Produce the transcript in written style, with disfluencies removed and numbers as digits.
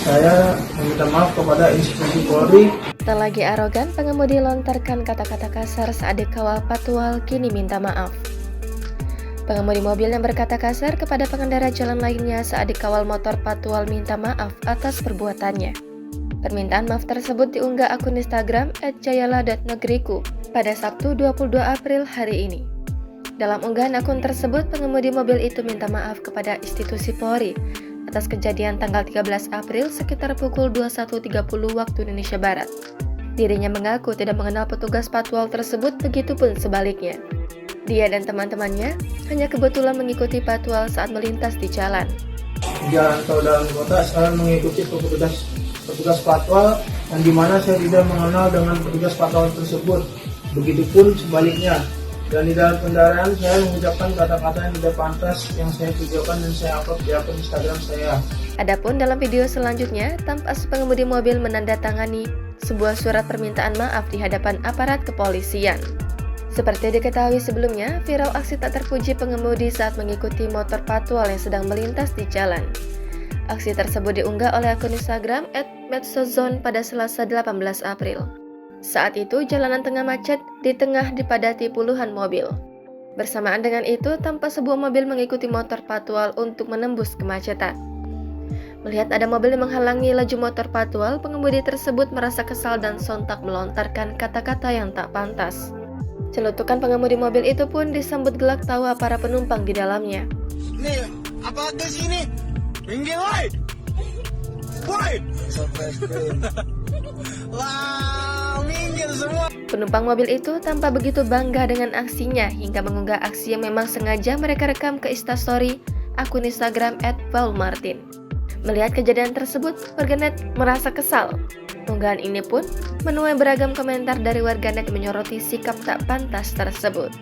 saya meminta maaf kepada institusi Polri. Tak lagi arogan, pengemudi lontarkan kata-kata kasar saat dikawal patwal kini minta maaf. Pengemudi mobil yang berkata kasar kepada pengendara jalan lainnya saat dikawal motor patwal minta maaf atas perbuatannya. Permintaan maaf tersebut diunggah akun Instagram @jayala.negriku pada Sabtu 22 April hari ini. Dalam unggahan akun tersebut, pengemudi mobil itu minta maaf kepada institusi Polri atas kejadian tanggal 13 April sekitar pukul 21.30 waktu Indonesia Barat. Dirinya mengaku tidak mengenal petugas patwal tersebut, begitupun sebaliknya. Dia dan teman-temannya hanya kebetulan mengikuti patwal saat melintas di jalan. Di jalan tol dalam kota, saya mengikuti petugas patwal yang dimana saya tidak mengenal dengan petugas patwal tersebut. Begitupun sebaliknya. Dan di dalam kendaraan saya mengucapkan kata-kata yang tidak pantas yang saya videokan dan saya upload di akun Instagram saya. Adapun dalam video selanjutnya, tampak pengemudi mobil menandatangani sebuah surat permintaan maaf di hadapan aparat kepolisian. Seperti diketahui sebelumnya, viral aksi tak terpuji pengemudi saat mengikuti motor patwal yang sedang melintas di jalan. Aksi tersebut diunggah oleh akun Instagram @medsozone pada Selasa 18 April. Saat itu, jalanan tengah macet di tengah dipadati puluhan mobil. Bersamaan dengan itu, tampak sebuah mobil mengikuti motor patwal untuk menembus kemacetan. Melihat ada mobil yang menghalangi laju motor patwal, pengemudi tersebut merasa kesal dan sontak melontarkan kata-kata yang tak pantas. Celutukan pengemudi mobil itu pun disambut gelak tawa para penumpang di dalamnya. Nih, apa di sini? Minggir, woi! Woi! Wah, minggir semua! Penumpang mobil itu tampak begitu bangga dengan aksinya hingga mengunggah aksi yang memang sengaja mereka rekam ke Instastory akun Instagram @paulmartin. Melihat kejadian tersebut, warganet merasa kesal. Unggahan ini pun menuai beragam komentar dari warganet yang menyoroti sikap tak pantas tersebut.